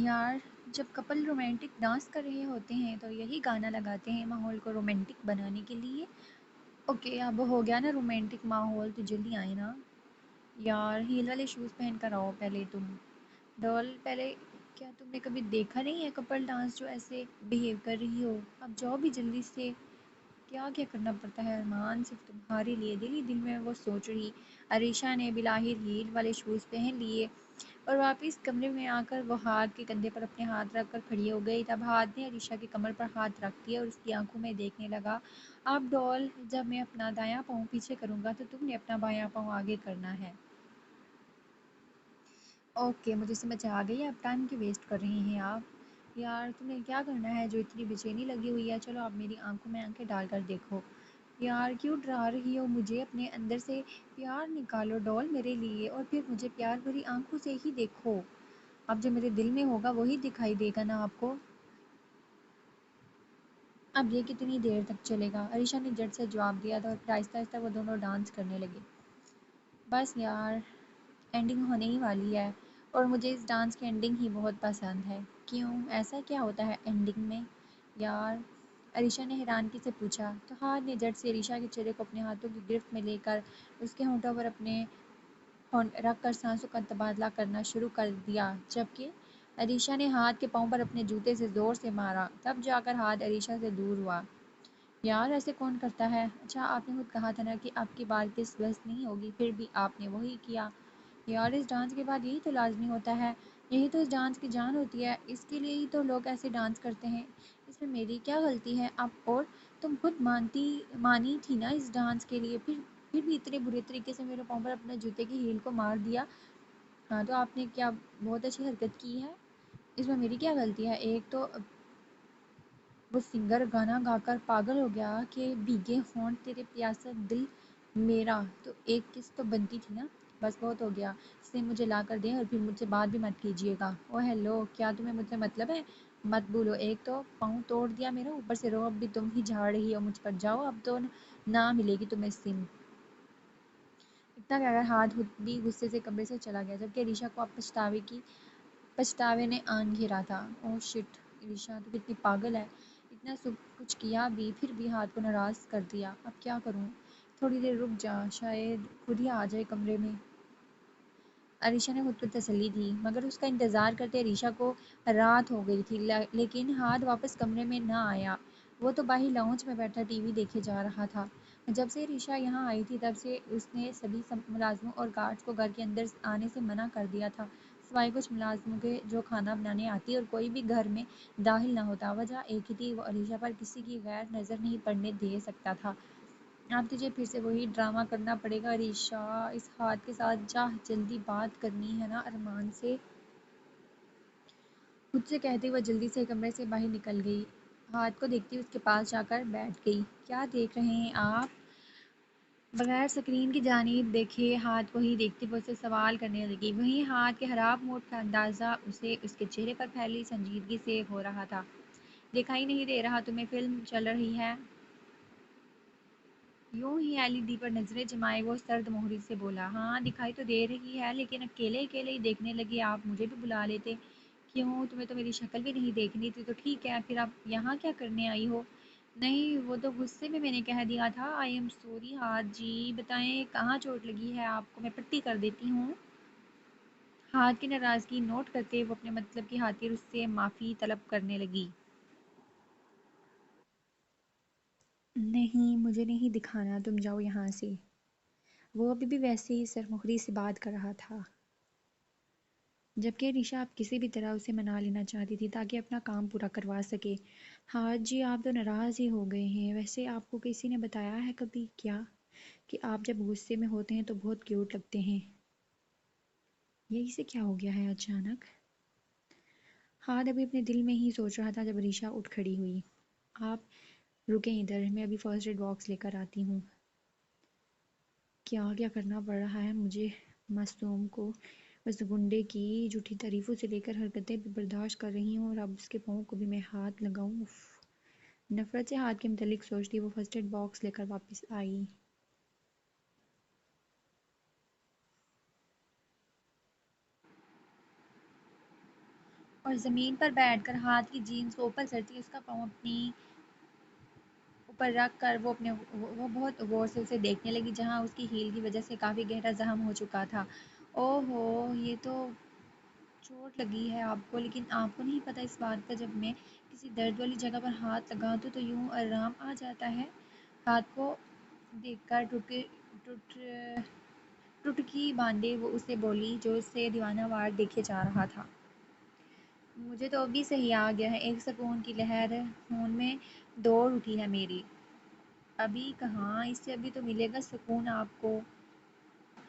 یار، جب Kapil romantic dance کر رہے ہوتے ہیں تو یہی گانا لگاتے ہیں ماحول کو رومانٹک بنانے کے لیے۔ اوکے، اب ہو گیا نا رومانٹک ماحول، تو جلدی آئے نا یار، ہیل والے شوز پہن کر آؤ پہلے تم ڈول پہلے۔ کیا تم نے کبھی دیکھا نہیں ہے کپل ڈانس جو ایسے بیہیو کر رہی ہو؟ اب جاؤ بھی جلدی سے۔ کیا کیا کرنا پڑتا ہے ارمان صرف تمہارے لیے، دل ہی دل میں وہ سوچ رہی۔ عریشہ نے بلاہر ہیل والے شوز پہن لیے اور واپس کمرے میں آ کر وہ ہاتھ کے کندھے پر اپنے ہاتھ رکھ کر کھڑی ہو گئی۔ تب ہاتھ نے عریشہ کی کمر پر ہاتھ رکھ دیا اور اس کی آنکھوں میں دیکھنے لگا۔ اب ڈول، جب میں اپنا دایاں پاؤں پیچھے کروں گا تو تم نے اپنا بایاں پاؤں آگے کرنا ہے۔ اوکے، مجھے سمجھ آ گئی، اب ٹائم کی ویسٹ کر رہی ہیں آپ۔ یار تمہیں کیا کرنا ہے جو اتنی بے چینی لگی ہوئی ہے؟ چلو اب میری آنکھوں میں آنکھیں ڈال کر دیکھو۔ یار کیوں ڈرا رہی ہو مجھے؟ اپنے اندر سے پیار نکالو ڈول میرے لیے، اور پھر مجھے پیار بھری آنکھوں سے ہی دیکھو۔ اب جو میرے دل میں ہوگا وہی دکھائی دے گا نا آپ کو۔ اب یہ کتنی دیر تک چلے گا؟ عریشہ نے جھٹ سے جواب دیا تھا اور پھر آہستہ آہستہ وہ دونوں ڈانس کرنے لگے۔ بس یار، اینڈنگ ہونے ہی والی ہے اور مجھے اس ڈانس کی اینڈنگ ہی بہت پسند ہے۔ کیوں؟ ایسا کیا ہوتا ہے اینڈنگ میں یار؟ عریشہ نے حیرانگی سے پوچھا تو ہاتھ نے جھٹ سے عریشہ کے چہرے کو اپنے ہاتھوں کی گرفت میں لے کر اس کے ہونٹوں پر اپنے ہونٹ رکھ کر سانسوں کا تبادلہ کرنا شروع کر دیا، جبکہ عریشہ نے ہاتھ کے پاؤں پر اپنے جوتے سے زور سے مارا۔ تب جا کر ہاتھ عریشہ سے دور ہوا۔ یار ایسے کون کرتا ہے؟ اچھا، آپ نے خود کہا تھا نا کہ آپ کی بات کس بس نہیں ہوگی، پھر بھی آپ نے وہی کیا۔ یار اس ڈانس کے بعد یہی تو لازمی ہوتا ہے، یہی تو اس ڈانس کی جان ہوتی ہے، اس کے لیے ہی تو لوگ ایسے ڈانس کرتے ہیں۔ اس میں میری کیا غلطی ہے؟ اب اور تم خود مانی تھی نا اس ڈانس کے لیے، پھر بھی اتنے برے طریقے سے میرے پاؤں پر اپنے جوتے کی ہیل کو مار دیا۔ ہاں تو آپ نے کیا بہت اچھی حرکت کی ہے، اس میں میری کیا غلطی ہے؟ ایک تو وہ سنگر گانا گا کر پاگل ہو گیا کہ بھیگے ہونٹ تیرے پیاسا دل میرا، تو ایک کس تو بنتی تھی نا۔ بس بہت ہو گیا، اسے مجھے لا کر دیں اور پھر مجھ سے بات بھی مت کیجیے گا۔ او ہیلو، کیا تمہیں مجھ سے مطلب ہے؟ مت بھولو، ایک تو پاؤں توڑ دیا میرا، اوپر سے رو اب بھی تم ہی جھاڑ رہی ہو مجھ پر۔ جاؤ، اب تو نہ ملے گی تمہیں سم۔ اتنا کہہ کر ہاتھ بھی غصے سے کمرے سے چلا گیا، جبکہ عریشہ کو اب پچھتاوے نے آن گھیرا تھا۔ اوہ شٹ، عریشہ تو کتنی پاگل ہے، اتنا سب کچھ کیا بھی پھر بھی ہاتھ کو ناراض کر دیا۔ اب کیا کروں؟ تھوڑی دیر رک جا، شاید خود ہی آ جائے کمرے میں۔ عریشہ نے خود کو تسلی دی، مگر اس کا انتظار کرتے عریشہ کو رات ہو گئی تھی، لیکن ہاتھ واپس کمرے میں نہ آیا۔ وہ تو باہر لاؤنج میں بیٹھا ٹی وی دیکھے جا رہا تھا۔ جب سے عریشہ یہاں آئی تھی تب سے اس نے سبھی ملازموں اور گارڈز کو گھر کے اندر آنے سے منع کر دیا تھا، سوائے کچھ ملازموں کے جو کھانا بنانے آتی اور کوئی بھی گھر میں داخل نہ ہوتا۔ وجہ ایک ہی تھی، وہ عریشہ پر کسی کی غیر نظر نہیں پڑنے دے سکتا تھا۔ اب تجھے پھر سے وہی ڈرامہ کرنا پڑے گا عریشہ، اس ہاتھ کے ساتھ جا، جلدی بات کرنی ہے نا ارمان سے۔ خود سے کہتے وہ جلدی سے کمرے سے باہر نکل گئی، ہاتھ کو دیکھتی اس کے پاس جا کر بیٹھ گئی۔ کیا دیکھ رہے ہیں آپ؟ بغیر سکرین کی جانب دیکھے ہاتھ کو ہی دیکھتی وہ اسے سوال کرنے لگی۔ وہیں ہاتھ کے خراب موڈ کا اندازہ اسے اس کے چہرے پر پھیلی سنجیدگی سے ہو رہا تھا۔ دکھائی نہیں دے رہا تمہیں فلم چل رہی ہے؟ یوں ہی ایل ای ڈی پر نظریں جمائے وہ سرد مہری سے بولا۔ ہاں دکھائی تو دے رہی ہے، لیکن اکیلے اکیلے ہی دیکھنے لگے، آپ مجھے بھی بلا لیتے۔ کیوں، تمہیں تو میری شکل بھی نہیں دیکھنی تھی؟ تو ٹھیک ہے، پھر آپ یہاں کیا کرنے آئی ہو؟ نہیں، وہ تو غصے میں نے کہہ دیا تھا۔ آئی ایم سوری ہاتھ جی، بتائیں کہاں چوٹ لگی ہے آپ کو، میں پٹی کر دیتی ہوں۔ ہاتھ کی ناراضگی نوٹ کرتے وہ اپنے مطلب کی خاطر اس سے معافی طلب کرنے لگی۔ نہیں، مجھے نہیں دکھانا، تم جاؤ یہاں سے۔ وہ ابھی بھی ویسے ہی سرمخری سے بات کر رہا تھا، جبکہ عریشہ اب کسی بھی طرح اسے منا لینا چاہتی تھی تاکہ اپنا کام پورا کروا سکے۔ ہاں جی، آپ تو ناراض ہی ہو گئے ہیں۔ ویسے آپ کو کسی نے بتایا ہے کبھی کیا کہ آپ جب غصے میں ہوتے ہیں تو بہت کیوٹ لگتے ہیں؟ یہی سے کیا ہو گیا ہے اچانک؟ ہاتھ ابھی اپنے دل میں ہی سوچ رہا تھا جب عریشہ اٹھ کھڑی ہوئی۔ آپ رکیں ادھر، میں ابھی فرسٹ ایڈ باکس لے کر آتی ہوں۔ کیا کیا کرنا پڑ رہا ہے مجھے معصوم کو، بس گنڈے کی جھوٹی تعریفوں سے لے کر حرکتیں بھی برداشت کر رہی ہوں، اور اب اس کے پاؤں کو بھی میں ہاتھ لگاؤں؟ اف۔ نفرت سے ہاتھ کے متعلق سوچتی وہ فرسٹ ایڈ باکس لے کر واپس آئی۔ اور زمین پر بیٹھ کر ہاتھ کی جینس کو اوپر کرتی اس کا پاؤں اپنی اوپر رکھ کر وہ بہت غور سے اسے دیکھنے لگی جہاں اس کی ہیل کی وجہ سے کافی گہرا زخم ہو چکا تھا۔ اوہ ہو، یہ تو چوٹ لگی ہے آپ کو، لیکن آپ کو نہیں پتہ اس بات کا، جب میں کسی درد والی جگہ پر ہاتھ لگاتی ہوں تو یوں آرام آ جاتا ہے۔ ہاتھ کو دیکھ کر ٹٹکی باندھے وہ اسے بولی جو اسے دیوانہ وار دیکھے جا رہا تھا۔ مجھے تو ابھی صحیح آ گیا ہے، ایک سکون کی لہر خون میں دوڑ اٹھی ہے میری۔ ابھی کہاں، اس سے ابھی تو ملے گا سکون آپ کو،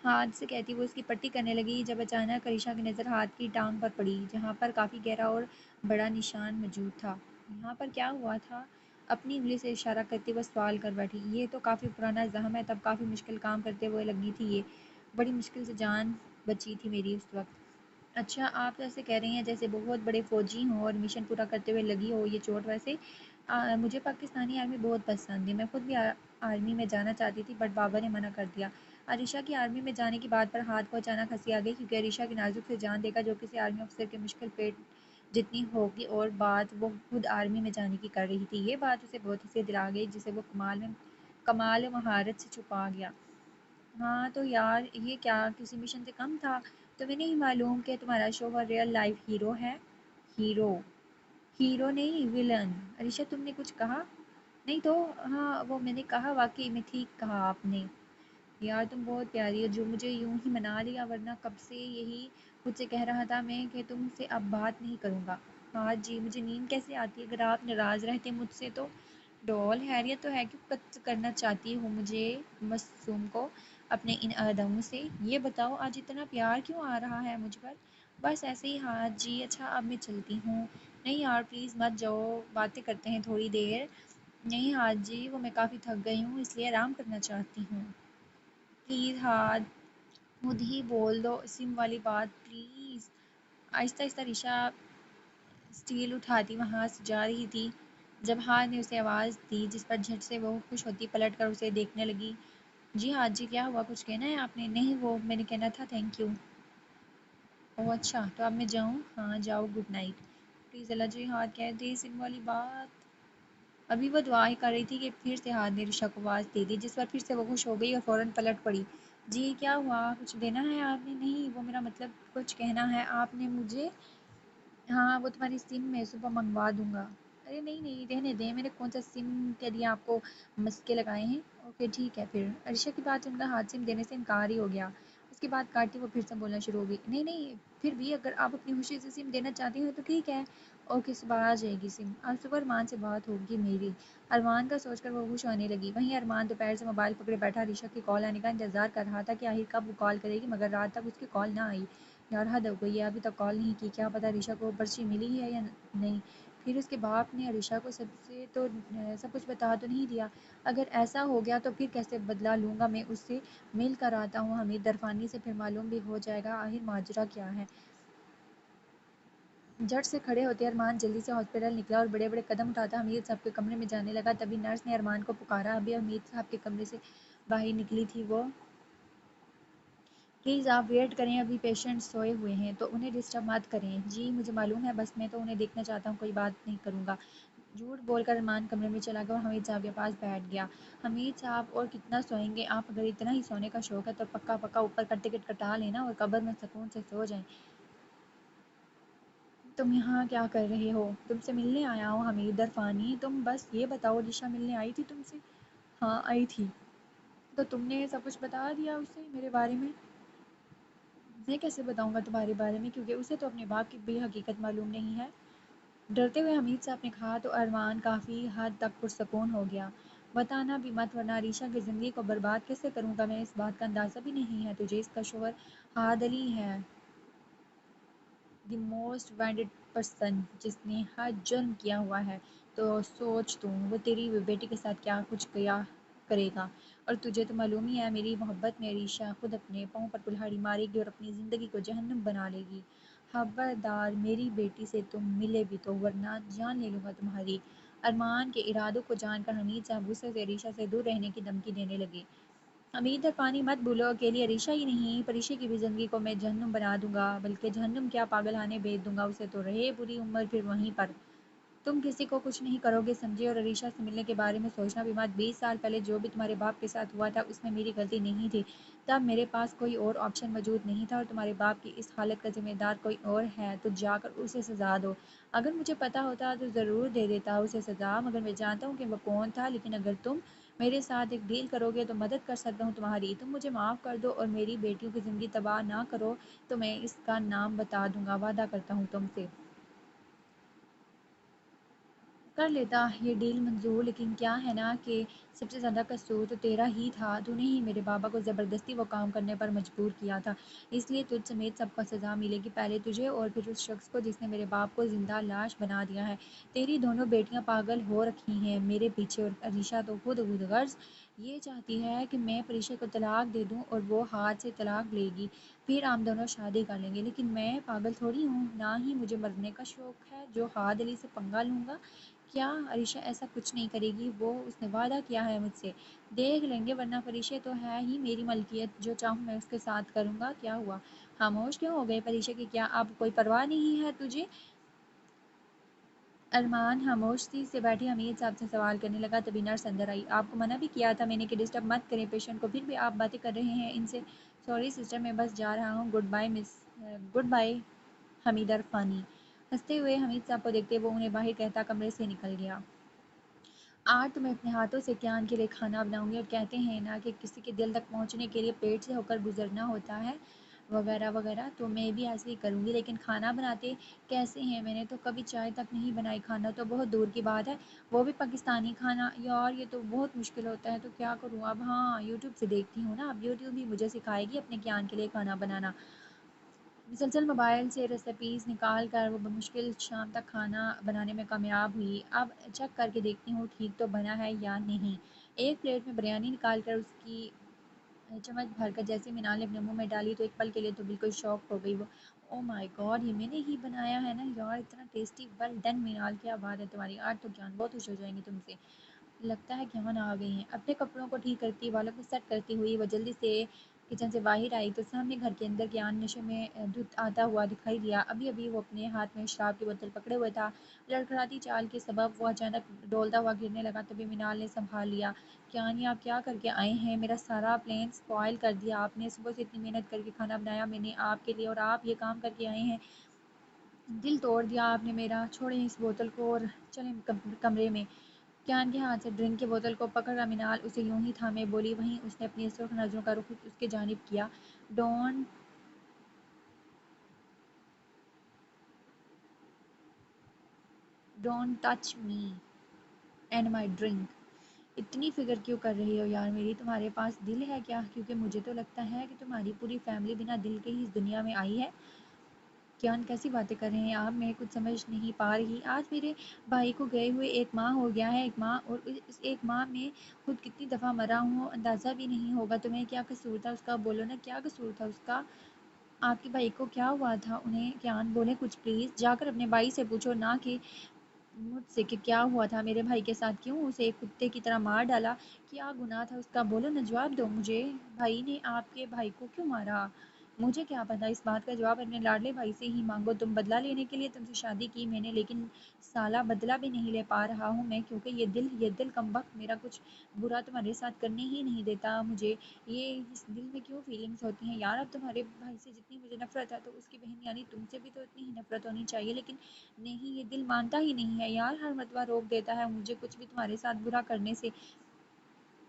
ہاتھ سے کہتی وہ اس کی پٹی کرنے لگی جب اچانک عریشہ کی نظر ہاتھ کی ٹانگ پر پڑی جہاں پر کافی گہرا اور بڑا نشان موجود تھا۔ یہاں پر کیا ہوا تھا؟ اپنی انگلی سے اشارہ کرتے وہ سوال کر بیٹھی۔ یہ تو کافی پرانا زخم ہے، تب کافی مشکل کام کرتے ہوئے لگی تھی، یہ بڑی مشکل سے جان بچی تھی میری اس وقت۔ اچھا، آپ تو ایسے کہہ رہی ہیں جیسے بہت بڑے فوجی ہوں اور مشن پورا کرتے ہوئے لگی ہو یہ چوٹ۔ ویسے مجھے پاکستانی آرمی بہت پسند ہے، میں خود بھی آرمی میں جانا چاہتی تھی بٹ بابا نے منع کر دیا۔ عریشہ کی آرمی میں جانے کی بات پر ہاتھ کو اچانک ہنسی آ گئی کیونکہ عریشہ کی نازک سے جان دیکھا جو کسی آرمی افسر کے مشکل پیٹ جتنی ہوگی، اور بات وہ خود آرمی میں جانے کی کر رہی تھی۔ یہ بات اسے بہت ہنسی دلا گئی جسے وہ کمال مہارت سے چھپا گیا۔ ہاں تو یار، یہ کیا کسی مشن سے کم تھا؟ تمہیں نہیں معلوم کہ تمہارا شوہر ریئل لائف ہیرو ہے؟ ہیرو نہیں، ولن۔ عریشہ، تم نے کچھ کہا؟ نہیں تو ہاں، وہ میں نے کہا، واقعی میں ٹھیک کہا آپ نے۔ یار تم بہت پیاری ہو جو مجھے یوں ہی منا لیا، ورنہ کب سے یہی خود سے کہہ رہا تھا میں کہ تم سے اب بات نہیں کروں گا۔ ہاں جی، مجھے نیند کیسے آتی ہے اگر آپ ناراض رہتے مجھ سے تو؟ ڈول، خیریت تو ہے؟ کیوں قطع کرنا چاہتی ہو مجھے معصوم کو اپنے ان ادموں سے؟ یہ بتاؤ آج اتنا پیار کیوں آ رہا ہے مجھ پر؟ بس ایسے ہی ہاں جی۔ اچھا اب میں چلتی ہوں۔ نہیں یار پلیز مت جاؤ، باتیں کرتے ہیں تھوڑی دیر۔ نہیں ہاں جی، وہ میں کافی تھک گئی ہوں اس لیے آرام کرنا چاہتی ہوں۔ پلیز ہاتھ خود ہی بول دو سم والی بات پلیز۔ آہستہ آہستہ عریشہ اسٹیل اٹھاتی وہاں سے جا رہی تھی جب ہاتھ نے اسے آواز دی جس پر جھٹ سے وہ خوش ہوتی پلٹ کر اسے دیکھنے لگی۔ جی ہاں جی، کیا ہوا؟ کچھ کہنا ہے آپ نے؟ نہیں، وہ میں نے کہنا تھا تھینک یو۔ اوہ اچھا، تو اب میں جاؤں؟ ہاں جاؤ، گڈ نائٹ۔ پلیز اللہ جی ہاتھ کہہ دے سم والی بات۔ ابھی وہ دعا ہی کر رہی تھی کہ پھر سے ہاتھ نے عریشہ کو آواز دے دی جس پر پھر سے وہ خوش ہو گئی اور فوراً پلٹ پڑی۔ جی کیا ہوا؟ کچھ دینا ہے آپ نے؟ نہیں، وہ میرا مطلب کچھ کہنا ہے آپ نے مجھے؟ ہاں، وہ تمہاری سم میں صبح منگوا دوں گا۔ ارے نہیں نہیں، رہنے دیں، میں نے کون سا سم کے لیے آپ کو مسکے لگائے ہیں۔ اوکے ٹھیک ہے پھر۔ عریشہ کی بات سن کر ہاتھ سم دینے سے انکار ہی ہو گیا۔ اس کے بعد کاٹی وہ پھر سے بولنا شروع ہو گئی۔ نہیں نہیں، پھر بھی اگر آپ اپنی خوشی سے سم دینا چاہتی ہیں تو ٹھیک ہے۔ اوکے صبح آ جائے گی سم، آج صبح ارمان سے بات ہوگی میری۔ ارمان کا سوچ کر وہ خوش ہونے لگی۔ وہیں ارمان دوپہر سے موبائل پکڑے بیٹھا عریشہ کی کال آنے کا انتظار کر رہا تھا کہ آخر کب وہ کال کرے گی، مگر رات تک اس کی کال نہ آئی۔ یار حد ہو گئی ہے، ابھی تک کال نہیں کی، کیا پتہ عریشہ کو پرچی ملی ہے یا نہیں۔ پھر اس کے باپ نے عریشہ کو سب کچھ بتا تو نہیں دیا؟ اگر ایسا ہو گیا تو پھر کیسے بدلہ لوں گا میں اس سے؟ مل کر آتا ہوں حمید درفانی سے، پھر معلوم بھی ہو جائے گا آخر ماجرا کیا ہے۔ جھٹ سے کھڑے ہوتے ارمان جلدی سے ہاسپٹل نکلا اور بڑے بڑے قدم اٹھاتا حمید صاحب کے کمرے میں جانے لگا۔ تبھی نرس نے ارمان کو پکارا۔ ابھی حمید صاحب کے کمرے سے باہر نکلی تھی وہ۔ پلیز آپ ویٹ کریں، ابھی پیشنٹ سوئے ہوئے ہیں تو انہیں ڈسٹرب مت کریں۔ جی مجھے معلوم ہے، بس میں تو انہیں دیکھنا چاہتا ہوں، کوئی بات نہیں کروں گا۔ جھوٹ بول کر ارمان کمرے میں چلا گیا اور حمید صاحب کے پاس بیٹھ گیا۔ حمید صاحب اور کتنا سوئیں گے آپ؟ اگر اتنا ہی سونے کا شوق ہے تو پکا پکا اوپر کا ٹکٹ کٹا لینا اور قبر میں سکون سے سو جائیں۔ تم یہاں کیا کر رہے ہو؟ تم سے ملنے آیا ہوں حمید درفانی۔ تم بس یہ بتاؤ علیشہ ملنے آئی تھی تم سے؟ ہاں آئی تھی۔ تو تم نے سب کچھ بتا دیا اسے میرے بارے میں؟ میں کیسے بتاؤں گا تمہارے بارے میں، کیونکہ اسے تو اپنے باپ کی بھی حقیقت معلوم نہیں ہے۔ ڈرتے ہوئے حمید صاحب نے کہا تو ارمان کافی حد تک پرسکون ہو گیا۔ بتانا بھی مت ورنہ عریشہ کی زندگی کو برباد کیسے کروں گا میں، اس بات کا اندازہ بھی نہیں ہے تجھے؟ اس کا شوہر ہاد علی ہے، دی موسٹ وانٹڈ پرسن جس نے ہر جرم کیا ہوا ہے۔ تو سوچ تو وہ تیری بیٹی کے ساتھ کیا کچھ کیا کرے گا، اور تجھے تو معلوم ہی ہے میری محبت میں عریشہ خود اپنے پاؤں پر کلہاڑی مارے گی اور اپنی زندگی کو جہنم بنا لے گی۔ خبردار میری بیٹی سے تم ملے بھی تو، ورنہ جان لے لوں گا تمہاری۔ ارمان کے ارادوں کو جان کر حمید صاحب غصے سے عریشہ سے دور رہنے کی دھمکی دینے لگے۔ حمید پانی مت بھولو، اکیلی عریشہ ہی نہیں، پریشے کی بھی زندگی کو میں جہنم بنا دوں گا، بلکہ جہنم کیا پاگل خانے بھیج دوں گا اسے، تو رہے پوری عمر پھر وہیں پر۔ تم کسی کو کچھ نہیں کرو گے سمجھے، اور عریشہ سے ملنے کے بارے میں سوچنا بھی مت۔ 20 سال پہلے جو بھی تمہارے باپ کے ساتھ ہوا تھا اس میں میری غلطی نہیں تھی، تب میرے پاس کوئی اور آپشن موجود نہیں تھا، اور تمہارے باپ کی اس حالت کا ذمہ دار کوئی اور ہے تو جا کر اسے سزا دو۔ اگر مجھے پتا ہوتا تو ضرور دے دیتا اسے سزا، مگر میں جانتا ہوں کہ وہ کون تھا، لیکن اگر تم میرے ساتھ ایک ڈیل کرو گے تو مدد کر سکتا ہوں تمہاری، تم مجھے معاف کر دو اور میری بیٹیوں کی زندگی تباہ نہ کرو تو میں اس کا نام بتا دوں گا، وعدہ کرتا ہوں تم سے۔ کر لیتا یہ ڈیل منظور، لیکن کیا ہے نا کہ سب سے زیادہ قصور تو تیرا ہی تھا، تو نے ہی میرے بابا کو زبردستی وہ کام کرنے پر مجبور کیا تھا، اس لیے تجھ سمیت سب کو سزا ملے گی، پہلے تجھے اور پھر اس شخص کو جس نے میرے باپ کو زندہ لاش بنا دیا ہے۔ تیری دونوں بیٹیاں پاگل ہو رکھی ہیں میرے پیچھے، اور عریشہ تو خود غرض یہ چاہتی ہے کہ میں پریشے کو طلاق دے دوں اور وہ ہاتھ سے طلاق لے گی، پھر ہم دونوں شادی کر لیں گے، لیکن میں پاگل تھوڑی ہوں، نہ ہی مجھے مرنے کا شوق ہے جو ہاتھ علی سے پنگا لوں گا۔ کیا عریشہ ایسا کچھ نہیں کرے گی، وہ اس نے وعدہ کیا ہے مجھ سے، دیکھ لیں گے، ورنہ پریشے تو ہے ہی میری ملکیت، جو چاہوں میں اس کے ساتھ کروں گا۔ کیا ہوا، خاموش کیوں ہو گئے پریشے کی، کیا اب کوئی پرواہ نہیں ہے تجھے؟ ارمان خاموش سی سے بیٹھے حمید صاحب سے سوال کرنے لگا، تبھی نرس اندر آئی۔ آپ کو منع بھی کیا تھا میں نے کہ ڈسٹرب مت کریں پیشنٹ کو، پھر بھی آپ باتیں کر رہے ہیں ان سے۔ سوری سسٹر، میں بس جا رہا ہوں، گڈ بائے مس، گڈ بائے حمید عرفانی۔ ہنستے ہوئے حمید صاحب کو دیکھتے وہ انہیں باہر کہتا کمرے سے نکل گیا۔ آج تو میں اپنے ہاتھوں سے کیان کے لیے کھانا بناؤں گی، اور کہتے ہیں نا کہ کسی کے دل تک پہنچنے کے لیے پیٹ سے ہو کر گزرنا ہوتا ہے، وغیرہ وغیرہ، تو میں بھی ایسے ہی کروں گی، لیکن کھانا بناتے کیسے ہیں، میں نے تو کبھی چائے تک نہیں بنائی، کھانا تو بہت دور کی بات ہے، وہ بھی پاکستانی کھانا، یار یہ تو بہت مشکل ہوتا ہے، تو کیا کروں اب؟ ہاں یوٹیوب سے دیکھتی ہوں نا، اب یوٹیوب ہی مجھے سکھائے گی اپنے کیان کے لیے کھانا بنانا۔ مسلسل موبائل سے ریسیپیز نکال کر وہ بمشکل شام تک کھانا بنانے میں کامیاب ہوئی۔ اب چیک کر کے دیکھتی ہوں ٹھیک تو بنا ہے یا نہیں۔ ایک پلیٹ میں بریانی نکال کر اس کی چمچ بھر کر جیسے منال نے اپنے منہ میں ڈالی تو ایک پل کے لیے تو بالکل شاک ہو گئی وہ۔ او مائی گاڈ، یہ میں نے ہی بنایا ہے نا یار، اتنا ٹیسٹی، ویل ڈن منال، کیا بات ہے تمہاری، آج تو جان بہت خوش ہو جائیں گی تم سے۔ لگتا ہے کیان آ گئی ہیں۔ اپنے کپڑوں کو ٹھیک کرتی، بالوں کو سیٹ کرتی ہوئی وہ جلدی سے کچن سے باہر آئی تو سامنے گھر کے اندر کیان نشے میں دھت آتا ہوا دکھائی دیا۔ ابھی ابھی وہ اپنے ہاتھ میں شراب کی بوتل پکڑے ہوئے تھا، لڑکھڑاتی چال کے سبب وہ اچانک ڈولتا ہوا گرنے لگا، تبھی منال نے سنبھال لیا۔ کیان یہ آپ کیا کر کے آئے ہیں، میرا سارا پلان سپوائل کر دیا آپ نے، صبح سے اتنی محنت کر کے کھانا بنایا میں نے آپ کے لیے، اور آپ یہ کام کر کے آئے ہیں، دل توڑ دیا آپ نے میرا، چھوڑیں اس بوتل کو اور چلیں کمرے میں۔ کیان کے ہاتھ سے ڈرنک کی بوتل کو پکڑ کر منال اسے یوں ہی تھامے بولی، وہیں اس نے اپنی سرخ نظروں کا رخ اس کی جانب کیا۔ Don't don't touch me and my drink. اتنی فکر کیوں کر رہی ہو یار میری، تمہارے پاس دل ہے کیا، کیونکہ مجھے تو لگتا ہے کہ تمہاری پوری فیملی بنا دل کے ہی اس دنیا میں آئی ہے۔ کیان کیسی باتیں کر رہے ہیں آپ، میں کچھ سمجھ نہیں پا رہی، آج میرے بھائی کو گئے ہوئے 1 ماہ ہو گیا ہے، 1 ماہ، اور اس 1 ماہ میں خود کتنی دفعہ مرا ہوں اندازہ بھی نہیں ہوگا تمہیں، کیا قصور تھا اس کا، بولو نا کیا قصور تھا اس کا، آپ کے بھائی کو کیا ہوا تھا انہیں، کیان بولے کچھ پلیز، جا کر اپنے بھائی سے پوچھو، نہ کہ مجھ سے کہ کیا ہوا تھا میرے بھائی کے ساتھ، کیوں اسے ایک کتے کی طرح مار ڈالا، کیا گناہ تھا اس کا، بولو نا جواب دو مجھے، بھائی نے آپ کے بھائی کو کیوں مارا؟ مجھے کیا پتا، اس بات کا جواب اپنے لاڈلے بھائی سے ہی مانگو، تم بدلہ لینے کے لیے تم سے شادی کی میں نے، لیکن سالہ بدلہ بھی نہیں لے پا رہا ہوں میں، کیونکہ یہ دل کمبخت میرا کچھ برا تمہارے ساتھ کرنے ہی نہیں دیتا مجھے، یہ اس دل میں کیوں فیلنگز ہوتی ہیں یار، اب تمہارے بھائی سے جتنی مجھے نفرت ہے تو اس کی بہن یعنی تم سے بھی تو اتنی ہی نفرت ہونی چاہیے، لیکن نہیں، یہ دل مانتا ہی نہیں ہے یار، ہر مرتبہ روک دیتا ہے مجھے کچھ بھی تمہارے ساتھ برا کرنے سے۔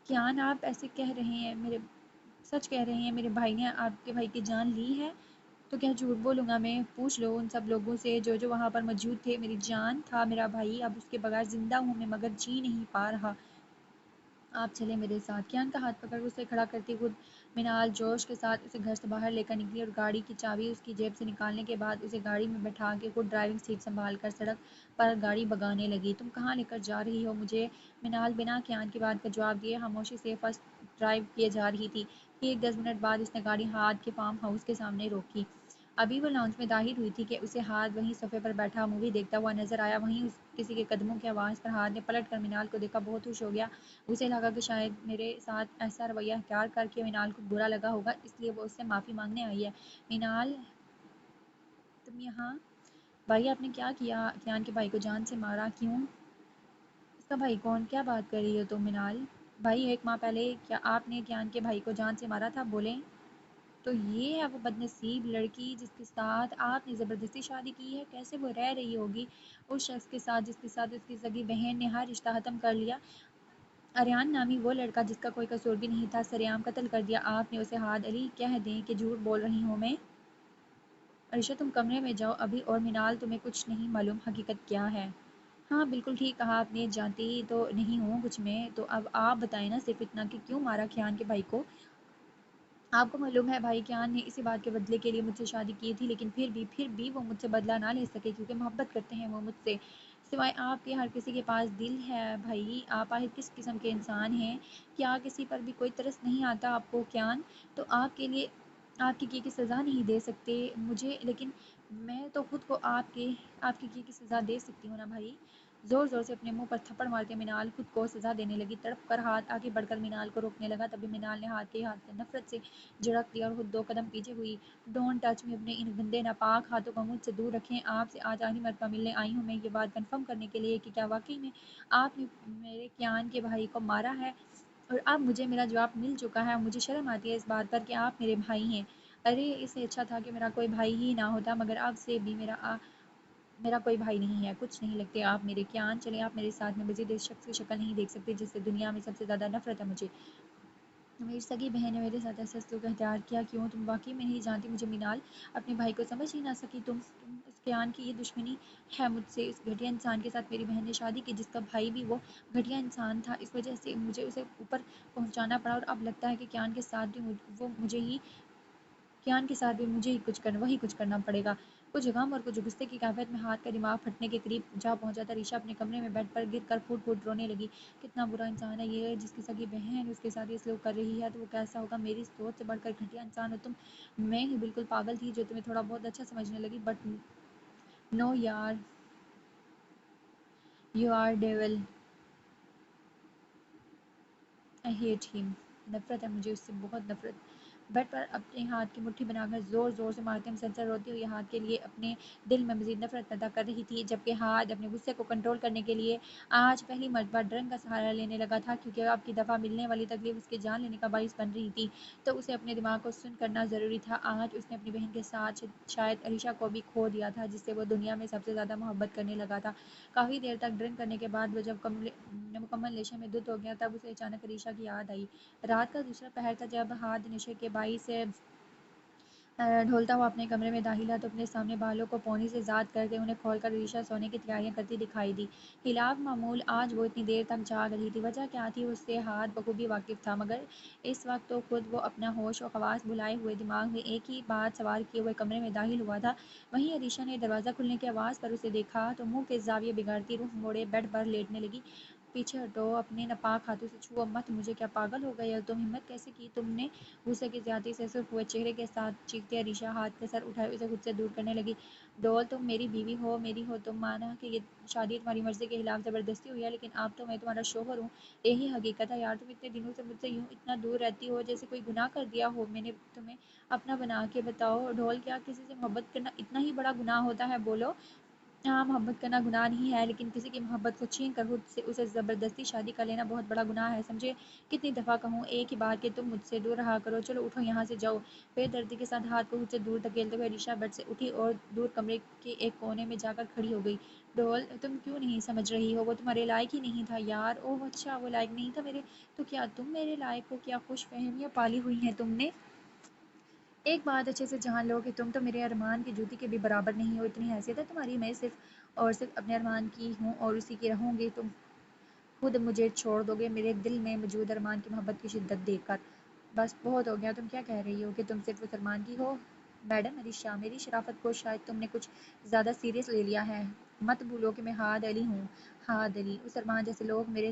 کیان آپ ایسے کہہ رہے ہیں، میرے سچ کہہ رہے ہیں میرے بھائی نے آپ کے بھائی کی جان لی ہے؟ تو کیا جھوٹ بولوں گا میں، پوچھ لو ان سب لوگوں سے جو وہاں پر موجود تھے، میری جان تھا میرا بھائی، اب اس کے بغیر زندہ ہوں میں مگر جی نہیں پا رہا، آپ چلے میرے ساتھ۔ کیان کا ہاتھ پکڑ اسے کھڑا کرتی خود منال جوش کے ساتھ اسے گھر سے باہر لے کر نکلی، اور گاڑی کی چابی اس کی جیب سے نکالنے کے بعد اسے گاڑی میں بٹھا کے خود ڈرائیونگ سیٹ سنبھال کر سڑک پر گاڑی بھگانے لگی۔ تم کہاں لے کر جا رہی ہو مجھے؟ منال بنا کیان کی بات کا جواب دیے خاموشی سے فرسٹ ڈرائیو کیے جا رہی تھی۔ ٹھیک 10 منٹ بعد اس نے گاڑی ہاتھ کے فارم ہاؤس کے سامنے روکی۔ ابھی وہ لاؤنج میں داخل ہوئی تھی کہ اسے ہاتھ وہیں صفحے پر بیٹھا مووی دیکھتا ہوا نظر آیا۔ وہیں کسی کے قدموں کی آواز پر ہاتھ نے پلٹ کر منال کو دیکھا، بہت خوش ہو گیا۔ اسے لگا کہ شاید میرے ساتھ ایسا رویہ اختیار کر کے منال کو برا لگا ہوگا، اس لیے وہ اس سے معافی مانگنے آئی ہے۔ منال، تم یہاں؟ بھائی آپ نے کیا کیا؟ کیان کے بھائی کو جان سے مارا؟ کیوں؟ اس کا بھائی کون؟ کیا بات کر رہی ہو تم منال؟ بھائی 1 ماہ پہلے کیا آپ نے کیان کے بھائی کو جان سے مارا تھا؟ بولیں تو یہ ہے وہ بدنصیب لڑکی جس کے ساتھ آپ نے زبردستی شادی کی ہے؟ کیسے وہ رہ رہی ہوگی اس شخص کے ساتھ جس کے ساتھ اس کی سگی بہن نے ہر رشتہ ختم کر لیا؟ اریان نامی وہ لڑکا جس کا کوئی قصور بھی نہیں تھا سرعام قتل کر دیا آپ نے اسے۔ ہاد علی کہہ دیں کہ جھوٹ بول رہی ہوں میں۔ عائشہ تم کمرے میں جاؤ ابھی۔ اور منال تمہیں کچھ نہیں معلوم حقیقت کیا ہے؟ ہاں بالکل ٹھیک کہا آپ نے، جانتی تو نہیں ہوں کچھ میں۔ تو اب آپ بتائیں نا صرف اتنا کہ کیوں مارا کیان کے بھائی کو؟ آپ کو معلوم ہے بھائی کیان نے اسی بات کے بدلے کے لیے مجھ سے شادی کی تھی، لیکن پھر بھی وہ مجھ سے بدلہ نہ لے سکے کیونکہ محبت کرتے ہیں وہ مجھ سے۔ سوائے آپ کے ہر کسی کے پاس دل ہے بھائی، آپ آخر کس قسم کے انسان ہیں؟ کیا کسی پر بھی کوئی ترس نہیں آتا آپ کو کیان؟ تو آپ کی کی سزا نہیں دے سکتے مجھے، لیکن میں تو خود کو آپ کی کی سزا دے سکتی ہوں نا بھائی۔ زور زور سے اپنے منہ پر تھپڑ مار کے منال خود کو سزا دینے لگی، تڑپ کر ہاتھ آگے بڑھ کر منال کو روکنے لگا، تبھی منال نے ہاتھ سے نفرت سے جھڑک لیا اور خود 2 قدم پیچھے ہوئی۔ ڈونٹ ٹچ می، اپنے ان گندے ناپاک ہاتھوں کو مجھ سے دور رکھیں۔ آپ سے آج آخری مرتبہ ملنے آئی ہوں میں یہ بات کنفرم کرنے کے لیے کہ کیا واقعی میں آپ نے میرے کیان کے بھائی کو مارا ہے؟ اور اب مجھے میرا جواب مل چکا ہے، مجھے شرم آتی ہے اس بات پر کہ آپ میرے بھائی ہیں۔ ارے اس سے اچھا تھا کہ میرا کوئی بھائی ہی نہ ہوتا، مگر اب سے بھی میرا کوئی بھائی نہیں ہے، کچھ نہیں لگتے آپ میرے کیان۔ چلیں آپ میرے ساتھ میں مزید اس شخص کی شکل نہیں دیکھ سکتے جس سے دنیا میں سب سے زیادہ نفرت ہے مجھے۔ میری سگی بہن نے میرے ساتھ ایسا سلوک اختیار کیا کیوں؟ تم واقعی میں نہیں جانتی مجھے منال، اپنے بھائی کو سمجھ ہی نہ سکی تم اس کیان کی یہ دشمنی ہے مجھ سے، اس گھٹیا انسان کے ساتھ میری بہن نے شادی کی جس کا بھائی بھی وہ گھٹیا انسان تھا، اس وجہ سے مجھے اسے اوپر پہنچانا پڑا، اور اب لگتا ہے کہ کیان کے ساتھ بھی مجھے ہی کچھ کرنا پڑے گا۔ کچھ غم اور کچھ غصے کی کیفیت میں ہاتھ کا دماغ پھٹنے کے قریب جا پہنچا تھا۔ ریشا اپنے کمرے میں بیڈ پر گر کر پھوٹ پھوٹ رونے لگی۔ کتنا برا انسان ہے یہ، جس کی سگی بہن اس کے ساتھ یہ سلوک کر رہی ہے تو وہ کیسا ہوگا؟ میری سوچ سے بڑھ کر گھٹیا انسان ہو تم۔ میں ہی بالکل پاگل تھی جو تمہیں تھوڑا بہت اچھا سمجھنے لگی، بٹ نو یار، you are devil. I hate him. نفرت ہے مجھے اس سے، بہت نفرت۔ بیڈ پر اپنے ہاتھ کی مٹھی بنا کر زور زور سے مارتے مسلسل روتی ہوئی ہاتھ کے لیے اپنے دل میں مزید نفرت پیدا کر رہی تھی، جبکہ ہاتھ اپنے غصے کو کنٹرول کرنے کے لیے آج پہلی مرتبہ ڈرنک کا سہارا لینے لگا تھا، کیونکہ اب کی دفعہ ملنے والی تکلیف اس کی جان لینے کا باعث بن رہی تھی۔ تو اسے اپنے دماغ کو سن کرنا ضروری تھا۔ آج اس نے اپنی بہن کے ساتھ شاید علیشا کو بھی کھو دیا تھا جس سے وہ دنیا میں سب سے زیادہ محبت کرنے لگا تھا۔ کافی دیر تک ڈرنک کرنے کے بعد وہ جب مکمل نشے میں دھت ہو گیا تب اسے اچانک علیشا کی یاد آئی۔ رات کا دوسرا پہر تھا جب ہاتھ نشے کے باعث ڈھولتا ہوا اپنے کمرے میں داخل ہوا تو اپنے سامنے بالوں کو پونی سے زاد کر کے انہیں کھول کر علیشا سونے کی تیاریاں کرتی دکھائی دی۔ خلاف معمول آج وہ اتنی دیر تک جاگ رہی تھی، وجہ کیا تھی اس سے ہاتھ بخوبی واقف تھا، مگر اس وقت تو خود وہ اپنا ہوش و حواس بھلائے ہوئے دماغ میں ایک ہی بات سوار کیے ہوئے کمرے میں داخل ہوا تھا۔ وہیں علیشا نے دروازہ کھلنے کی آواز پر اسے دیکھا تو منہ کے زاویے بگاڑتی رخ موڑے بیڈ پر لیٹنے لگی۔ پیچھے ہٹو، اپنے ناپاک ہاتھوں سے چھوؤ مت مجھے، کیا پاگل ہو گئے ہو تم؟ ہمت کیسے کی تم نے؟ غصے کی زیادتی سے سرخ ہوئے چہرے کے ساتھ چیختے علیشا ہاتھ کے سر اٹھائے اسے خود سے دور کرنے لگی۔ ڈول، تم میری بیوی ہو، میری ہو، تم مانا کہ یہ شادی تمہاری مرضی کے خلاف زبردستی ہوئی ہے، لیکن اب تو میں تمہارا شوہر ہوں، یہی حقیقت ہے یار۔ تم اتنے دنوں سے مجھ سے یوں اتنا دور رہتی ہو جیسے کوئی گناہ کر دیا ہو میں نے تمہیں اپنا بنا کے، بتاؤ ڈھول کیا کسی سے محبت کرنا اتنا ہی بڑا گناہ ہوتا ہے؟ بولو۔ ہاں محبت کرنا گناہ نہیں ہے، لیکن کسی کی محبت کو چھین کر خود سے اسے زبردستی شادی کر لینا بہت بڑا گناہ ہے، سمجھے؟ کتنی دفعہ کہوں ایک ہی بات کہ تم مجھ سے دور رہا کرو۔ چلو اٹھو یہاں سے جاؤ۔ بے دردی کے ساتھ ہاتھ کو خود سے دور دھکیلتے ہوئے علیشا بیڈ سے اٹھی اور دور کمرے کے ایک کونے میں جا کر کھڑی ہو گئی۔ ڈول، تم کیوں نہیں سمجھ رہی ہو؟ وہ تمہارے لائق ہی نہیں تھا یار۔ اوہ اچھا، وہ لائق نہیں تھا میرے، تو کیا تم میرے لائق ہو؟ کیا خوش فہمیاں پالی ہوئی ہیں تم نے؟ ایک بات اچھے سے جان لو کہ تم تو میرے ارمان کی جوتی کے بھی برابر نہیں ہو، اتنی حیثیت ہے تمہاری میں صرف اور صرف اپنے ارمان کی ہوں اور اسی کی رہوں گی۔ تم خود مجھے چھوڑ دو گے میرے دل میں موجود ارمان کی محبت کی شدت دیکھ کر۔ بس بہت ہو گیا، تم کیا کہہ رہی ہو کہ تم صرف اس ارمان کی ہو؟ میڈم علیشا، میری شرافت کو شاید تم نے کچھ زیادہ سیریس لے لیا ہے۔ مت بھولو کہ میں ہاد علی ہوں، ہاد علی، اس ارمان جیسے لوگ میرے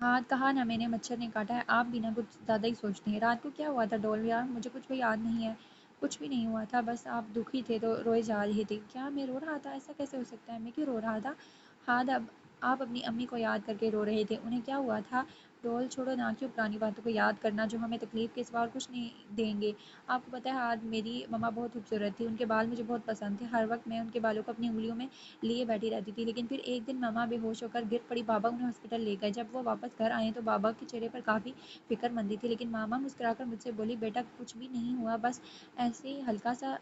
ہاتھ کہا نا میں نے مچھر نے کاٹا ہے، آپ بھی نا کچھ زیادہ ہی سوچتی ہیں۔ رات کو کیا ہوا تھا ڈول یار؟ مجھے کچھ بھی یاد نہیں ہے۔ کچھ بھی نہیں ہوا تھا، بس آپ دکھی تھے تو روئے جا رہے تھے۔ کیا میں رو رہا تھا؟ ایسا کیسے ہو سکتا ہے؟ میں کیوں رو رہا تھا؟ ہاں اب آپ اپنی امی کو یاد کر کے رو رہے تھے، انہیں کیا ہوا تھا؟ ڈول چھوڑو نا، کیوں پرانی باتوں کو یاد کرنا جو ہمیں تکلیف کے سوا اور کچھ نہیں دیں گے۔ آپ کو پتہ ہے آج میری مما بہت خوبصورت تھی، ان کے بال مجھے بہت پسند تھے، ہر وقت میں ان کے بالوں کو اپنی انگلیوں میں لیے بیٹھی رہتی تھی، لیکن پھر ایک دن مما بے ہوش ہو کر گر پڑی، بابا انہیں ہاسپٹل لے گئے۔ جب وہ واپس گھر آئے تو بابا کے چہرے پر کافی فکر مندی تھی، لیکن ماما مسکرا کر مجھ سے بولی بیٹا کچھ بھی نہیں ہوا، بس ایسے ہی ہلکا سا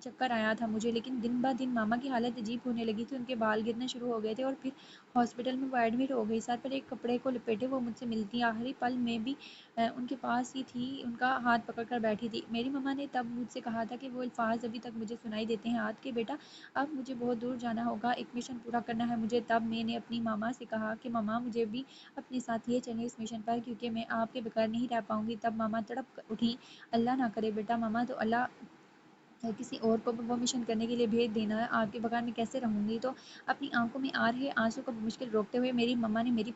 چکر آیا تھا مجھے۔ لیکن دن بہ دن ماما کی حالت عجیب ہونے لگی تھی، ان کے بال گرنا شروع ہو گئے تھے اور پھر ہاسپٹل میں وہ ایڈمٹ ہو گئی۔ سر پر ایک کپڑے کو لپیٹے وہ مجھ سے ملتی، آخری پل میں بھی ان کے پاس ہی تھی، ان کا ہاتھ پکڑ کر بیٹھی تھی۔ میری مما نے تب مجھ سے کہا تھا کہ وہ الفاظ ابھی تک مجھے سنائی دیتے ہیں، ہاتھ کے بیٹا اب مجھے بہت دور جانا ہوگا، ایک مشن پورا کرنا ہے مجھے۔ تب میں نے اپنی ماما سے کہا کہ ماما مجھے بھی اپنے ساتھ لے چلیں اس مشن پر، کیونکہ میں آپ کے بغیر نہیں رہ پاؤں گی۔ تب ماما تڑپ اٹھی، اللہ نہ کرے بیٹا، ماما تو اللہ کسی اور کو وہ مشن کرنے کے لیے بھیج دینا ہے، آپ کے بغیر میں کیسے رہوں گی؟ تو اپنی آنکھوں میں آ رہے آنسو کو بمشکل روکتے ہوئے میری مما نے میری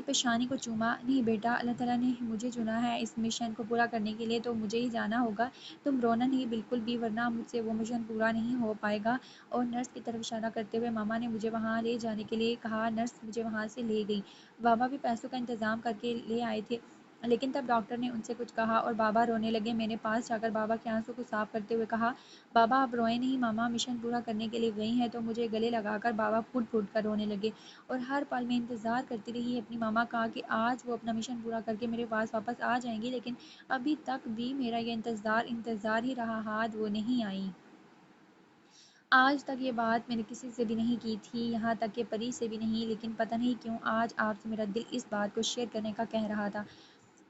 پیشانی کو چوما۔ نہیں بیٹا، اللہ تعالیٰ نے مجھے چنا ہے اس مشن کو پورا کرنے کے لیے، تو مجھے ہی جانا ہوگا، تم رونا نہیں بالکل بھی، ورنہ مجھ سے وہ مشن پورا نہیں ہو پائے گا۔ اور نرس کی طرف اشارہ کرتے ہوئے ماما نے مجھے وہاں لے جانے کے لیے کہا۔ نرس مجھے وہاں سے لے گئی، بابا بھی پیسوں کا انتظام کر کے لے آئے تھے، لیکن تب ڈاکٹر نے ان سے کچھ کہا اور بابا رونے لگے۔ میں نے پاس جا کر بابا کے آنسوں کو صاف کرتے ہوئے کہا بابا آپ روئیں نہیں، ماما مشن پورا کرنے کے لیے گئی ہیں۔ تو مجھے گلے لگا کر بابا پھوٹ پھوٹ کر رونے لگے، اور ہر پل میں انتظار کرتی رہی اپنی ماما کا کہ آج وہ اپنا مشن پورا کر کے میرے پاس واپس آ جائیں گی، لیکن ابھی تک بھی میرا یہ انتظار ہی رہا، ہاتھ وہ نہیں آئی۔ آج تک یہ بات میں نے کسی سے بھی نہیں کی تھی، یہاں تک کہ پری سے بھی نہیں، لیکن پتہ نہیں کیوں آج آپ سے میرا دل اس بات کو شیئر کرنے کا کہہ رہا تھا۔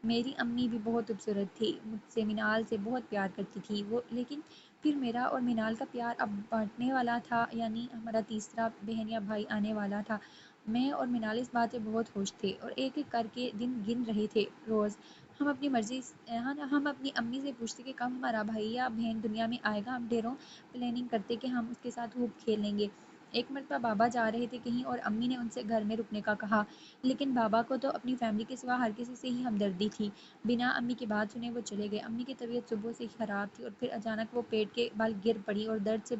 میری امی بھی بہت خوبصورت تھی، مجھ سے مینال سے بہت پیار کرتی تھی وہ، لیکن پھر میرا اور مینال کا پیار اب بانٹنے والا تھا، یعنی ہمارا تیسرا بہن یا بھائی آنے والا تھا۔ میں اور مینال اس بات سے بہت خوش تھے اور ایک ایک کر کے دن گن رہے تھے۔ روز ہم اپنی مرضی ہم اپنی امی سے پوچھتے کہ کب ہمارا بھائی یا بہن دنیا میں آئے گا، ہم ڈھیروں پلاننگ کرتے کہ ہم اس کے ساتھ خوب کھیلیں گے۔ ایک مرتبہ بابا جا رہے تھے کہیں اور امی نے ان سے گھر میں رکنے کا کہا، لیکن بابا کو تو اپنی فیملی کے سوا ہر کسی سے ہی ہمدردی تھی۔ بنا امی کی بات سنے وہ چلے گئے۔ امی کی طبیعت صبح سے ہی خراب تھی اور پھر اچانک وہ پیٹ کے بل گر پڑی اور درد سے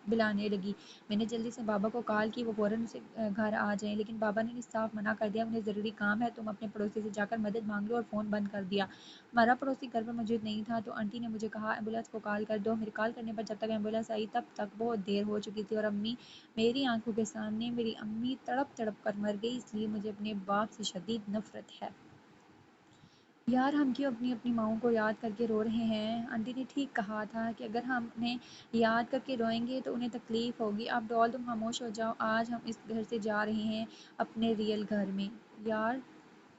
بلانے لگی۔ میں نے جلدی سے بابا کو کال کی وہ فوراً اسے گھر آ جائیں، لیکن بابا نے صاف منع کر دیا، انہیں ضروری کام ہے، تم اپنے پڑوسی سے جا کر مدد مانگ لو، اور فون بند کر دیا۔ ہمارا پڑوسی گھر پر موجود نہیں تھا تو آنٹی نے مجھے کہا ایمبولینس کو کال کر دو۔ میرے کال کرنے پر جب تک ایمبولینس آئی تب تک بہت دیر ہو چکی تھی اور میری آنکھوں کے سامنے میری امی تڑپ تڑپ کر مر گئی، اس لیے مجھے اپنے باپ سے شدید نفرت ہے۔ یار ہم کیوں اپنی اپنی ماؤں کو یاد کر کے رو رہے ہیں؟ آنٹی نے ٹھیک کہا تھا کہ اگر ہم انہیں یاد کر کے روئیں گے تو انہیں تکلیف ہوگی۔ اب ڈول تم خاموش ہو جاؤ، آج ہم اس گھر سے جا رہے ہیں اپنے ریئل گھر میں۔ یار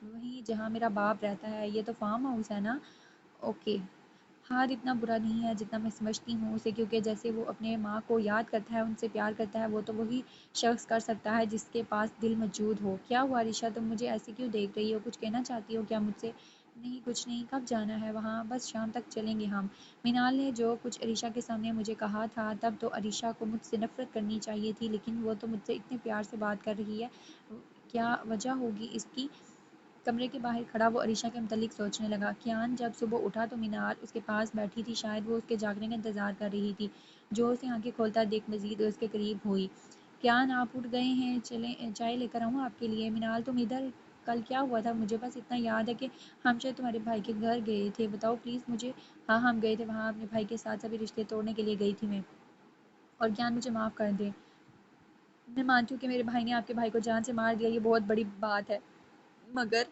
وہیں جہاں میرا باپ رہتا ہے، یہ تو فارم ہاؤس ہے نا؟ اوکے۔ ہار اتنا برا نہیں ہے جتنا میں سمجھتی ہوں اسے، کیونکہ جیسے وہ اپنے ماں کو یاد کرتا ہے، ان سے پیار کرتا ہے، وہ تو وہی شخص کر سکتا ہے جس کے پاس دل موجود ہو۔ کیا ہوا عریشہ، تم مجھے ایسے کیوں دیکھ رہی ہو؟ کچھ کہنا چاہتی ہو کیا مجھ سے؟ نہیں کچھ نہیں، کب جانا ہے وہاں؟ بس شام تک چلیں گے ہم۔ مینال نے جو کچھ عریشہ کے سامنے مجھے کہا تھا، تب تو عریشہ کو مجھ سے نفرت کرنی چاہیے تھی، لیکن وہ تو مجھ سے اتنے پیار سے بات کر رہی ہے، کیا وجہ ہوگی اس کی؟ کمرے کے باہر کھڑا وہ عریشہ کے متعلق سوچنے لگا۔ کیان جب صبح اٹھا تو مینال اس کے پاس بیٹھی تھی، شاید وہ اس کے جاگنے کا انتظار کر رہی تھی۔ جو اسے آنکھیں کھولتا دیکھ مزید اس کے قریب ہوئی۔ کیان آپ اٹھ گئے ہیں، چلیں چائے لے کر آؤں آپ کے لیے؟ مینال تم ادھر، کل کیا ہوا تھا؟ مجھے بس اتنا یاد ہے کہ ہم شاید تمہارے بھائی کے گھر گئے تھے، بتاؤ پلیز مجھے۔ ہاں ہم گئے تھے وہاں، اپنے بھائی کے ساتھ سبھی رشتے توڑنے کے لیے گئی تھی میں۔ اور کیان مجھے معاف کر دے، میں مانتی ہوں کہ میرے بھائی نے آپ کے بھائی کو جان سے مار دیا، یہ بہت بڑی بات ہے، مگر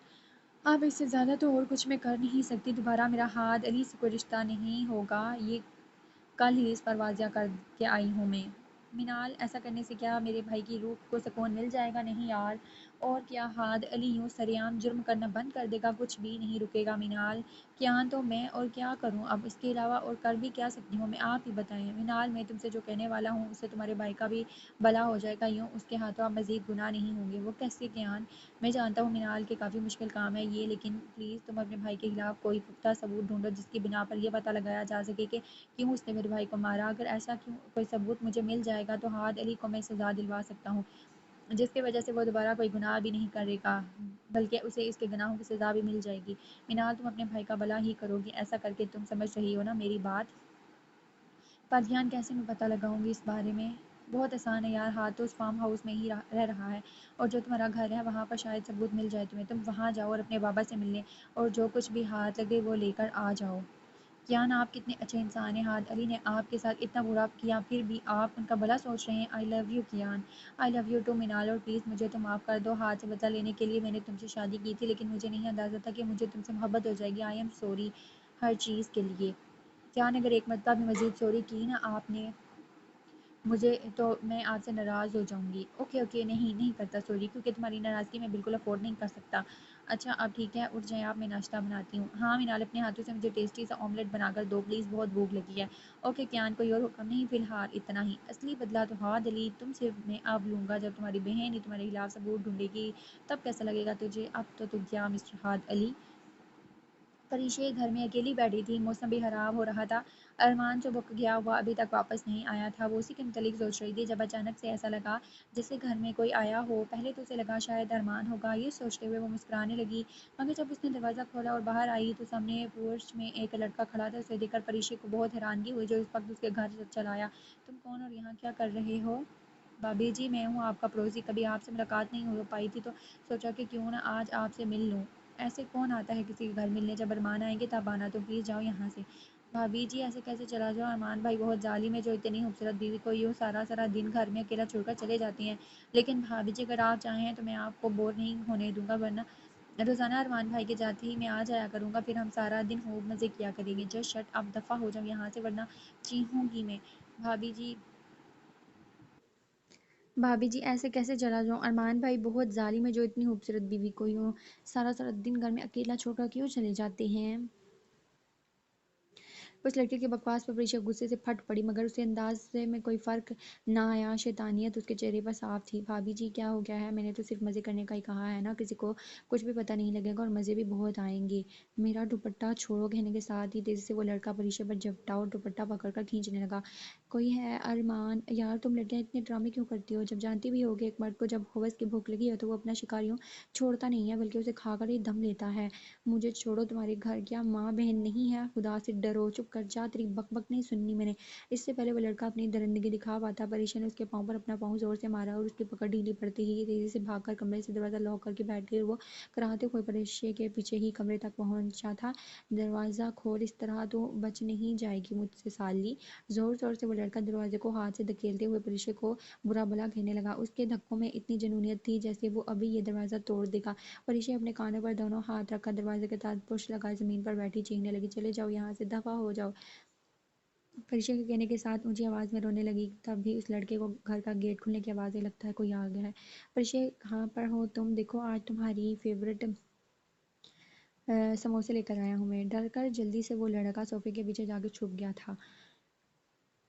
اب اس سے زیادہ تو اور کچھ میں کر نہیں سکتی۔ دوبارہ میرا ہاتھ علی سے کوئی رشتہ نہیں ہوگا، یہ کل ہی اس پر واضح کر کے آئی ہوں میں۔ مینال ایسا کرنے سے کیا میرے بھائی کی روح کو سکون مل جائے گا؟ نہیں یار، اور کیا ہاد علی یوں سرعام جرم کرنا بند کر دے گا؟ کچھ بھی نہیں رکے گا مینال۔ کیان تو میں اور کیا کروں اب، اس کے علاوہ اور کر بھی کیا سکتی ہوں میں، آپ ہی بتائیں۔ مینال میں تم سے جو کہنے والا ہوں اس سے تمہارے بھائی کا بھی بھلا ہو جائے گا، یوں اس کے ہاتھوں اب مزید گناہ نہیں ہوں گے۔ وہ کیسے کیان؟ میں جانتا ہوں مینال کہ کافی مشکل کام ہے یہ، لیکن پلیز تم اپنے بھائی کے خلاف کوئی پختہ ثبوت ڈھونڈو جس کی بنا پر یہ پتہ لگایا جا سکے کہ کیوں اس نے میرے بھائی کو مارا۔ اگر ایسا کوئی ثبوت مجھے مل جائے گا تو ہاد علی کو میں سزا دلوا سکتا ہوں، جس کی وجہ سے وہ دوبارہ کوئی گناہ بھی نہیں کرے گا بلکہ اسے اس کے گناہوں کی سزا بھی مل جائے گی۔ منال تم اپنے بھائی کا بھلا ہی کرو گی، ایسا کر کے تم سمجھ رہی ہو نا میری بات؟ پر دھیان کیسے میں پتہ لگاؤں گی اس بارے میں؟ بہت آسان ہے یار، ہاتھ تو اس فارم ہاؤس میں ہی رہ رہا ہے اور جو تمہارا گھر ہے وہاں پر شاید ثبوت مل جائے تمہیں، تم وہاں جاؤ اور اپنے بابا سے ملنے اور جو کچھ بھی ہاتھ لگے وہ لے کر آ جاؤ۔ کیان آپ کتنے اچھے انسان ہیں، ہاد علی نے آپ کے ساتھ اتنا برا کیا پھر بھی آپ ان کا بھلا سوچ رہے ہیں۔ I love you Kiyan. I love you too Minal, اور پلیز مجھے تو معاف کر دو، ہاتھ سے بدلہ لینے کے لیے میں نے تم سے شادی کی تھی لیکن مجھے نہیں اندازہ تھا کہ مجھے تم سے محبت ہو جائے گی۔ آئی ایم سوری ہر چیز کے لیے۔ کیان اگر ایک مرتبہ بھی مزید سوری کی نا آپ نے مجھے تو میں آپ سے ناراض ہو جاؤں گی۔ اوکے اوکے، نہیں کرتا سوری، کیونکہ تمہاری ناراضگی میں بالکل افورڈ نہیں کر سکتا۔ اچھا اب ٹھیک ہے، اٹھ جائیں آپ، میں ناشتہ بناتی ہوں۔ ہاں منال، اپنے ہاتھوں سے مجھے ٹیسٹی سا آملیٹ بنا کر دو پلیز، بہت بھوک لگی ہے۔ اوکے کیان، کوئی اور حکم نہیں؟ فی الحال اتنا ہی۔ اصلی بدلہ تو ہاد علی تم سے میں اب لوں گا، جب تمہاری بہن ہی تمہارے خلاف ثبوت ڈھونڈے گی تب کیسا لگے گا تجھے؟ اب تو گیا مسٹر ہاد علی۔ پریشے گھر میں اکیلی بیٹھی تھی، موسم بھی خراب ہو رہا تھا، ارمان جو گیا ہوا ابھی تک واپس نہیں آیا تھا، وہ اسی کے متعلق سوچ رہی تھی جب اچانک سے ایسا لگا جیسے گھر میں کوئی آیا ہو۔ پہلے تو اسے لگا شاید ارمان ہوگا، یہ سوچتے ہوئے وہ مسکرانے لگی، مگر جب اس نے دروازہ کھولا اور باہر آئی تو سامنے پورچ میں ایک لڑکا کھڑا تھا۔ اسے دیکھ کر پریشے کو بہت حیرانگی ہوئی جو اس وقت اس کے گھر چلا آیا۔ تم کون اور یہاں کیا کر رہے ہو؟ بھابھی جی میں ہوں آپ کا پڑوسی، کبھی آپ سے ملاقات نہیں ہو پائی تھی تو سوچا کہ کیوں نہ آج آپ سے مل لوں۔ ایسے کون آتا ہے کسی کے گھر ملنے، جب ارمان آئیں گے تب آنا، تو پلیز جاؤ یہاں سے۔ بھابھی جی ایسے کیسے چلا جاؤ، ارمان بھائی بہت ظالم ہے جو اتنی خوبصورت بیوی کو یوں سارا دن گھر میں اکیلا چھوڑ کر چلے جاتے ہیں۔ لیکن بھابھی جی اگر آپ چاہیں تو میں آپ کو بور نہیں ہونے دوں گا، ورنہ روزانہ ارمان بھائی کے جاتے ہی میں آ جایا کروں گا، پھر ہم سارا دن خوب مزے کیا کریں گے۔ جسٹ شٹ اپ، دفع ہو جاؤ یہاں سے ورنہ چیخوں گی میں۔ بھابھی جی ایسے کیسے چلا جاؤں، ارمان بھائی بہت ظالم ہے جو اتنی خوبصورت بیوی کو یوں سارا دن گھر میں اکیلا چھوڑ کر کیوں چلے جاتے ہیں؟ اس لڑکے کے بکواس پر پریشا غصے سے پھٹ پڑی، مگر اسے انداز میں کوئی فرق نہ آیا، شیطانیت اس کے چہرے پر صاف تھی۔ بھابھی جی کیا ہو گیا ہے؟ میں نے تو صرف مزے کرنے کا ہی کہا ہے نا، کسی کو کچھ بھی پتہ نہیں لگے گا اور مزے بھی بہت آئیں گے۔ میرا دوپٹہ چھوڑو، کہنے کے ساتھ ہی تیزی سے وہ لڑکا پریشا پر جھپٹا اور دوپٹہ پکڑ کر کھینچنے لگا۔ کوئی ہے ارمان؟ یار تم لڑکیاں اتنے ڈرامے کیوں کرتی ہو؟ جب جانتی بھی ہوگی ایک مرد کو جب ہوس کی بھوک لگی ہو تو وہ اپنا شکار یوں چھوڑتا نہیں ہے بلکہ اسے کھا کر ہی دم لیتا ہے۔ مجھے چھوڑو، تمہارے گھر کیا ماں بہن نہیں ہے؟ خدا سے ڈرو، چپ کر جا، تیری بک بک نہیں سننی میں نے۔ اس سے پہلے وہ لڑکا اپنی درندگی دکھا پاتا، پریشا نے اس کے پاؤں پر اپنا پاؤں زور سے مارا اور اس کی پکڑ ڈھیلی پڑتے ہی یہ تیزی سے بھاگ کر کمرے سے دروازہ لاک کر کے بیٹھ گئی اور وہ کراہتے ہوئے پریشا کے پیچھے ہی کمرے تک پہنچا تھا۔ دروازہ کھول، اس طرح تو بچ نہیں جائے گی مجھ سے سالی۔ زور زور سے وہ لڑکا دروازے کو ہاتھ سے دھکیلتے ہوئے پریشا کو برا بھلا کہنے لگا۔ اس کے دھکوں میں اتنی جنونیت تھی جیسے وہ ابھی یہ دروازہ توڑ دے گا۔ پریشا اپنے کانوں پر دونوں ہاتھ رکھ کر دروازے کے ساتھ پشت لگائے زمین پر بیٹھی چیخنے لگی، چلے جاؤ یہاں سے، دفعہ ہو جاؤ۔ پریشا کے کہنے کے ساتھ اونچی آواز میں رونے لگی، تب بھی اس لڑکے کو گھر کا گیٹ کھلنے کی آواز لگتا ہے کوئی آ گیا ہے۔ پریشا کہاں پر ہو تم؟ دیکھو آج تمہاری فیورٹ سموسے لے کر آیا ہوں میں۔ ڈر کر جلدی سے وہ لڑکا صوفے کے پیچھے جا کے چھپ گیا تھا۔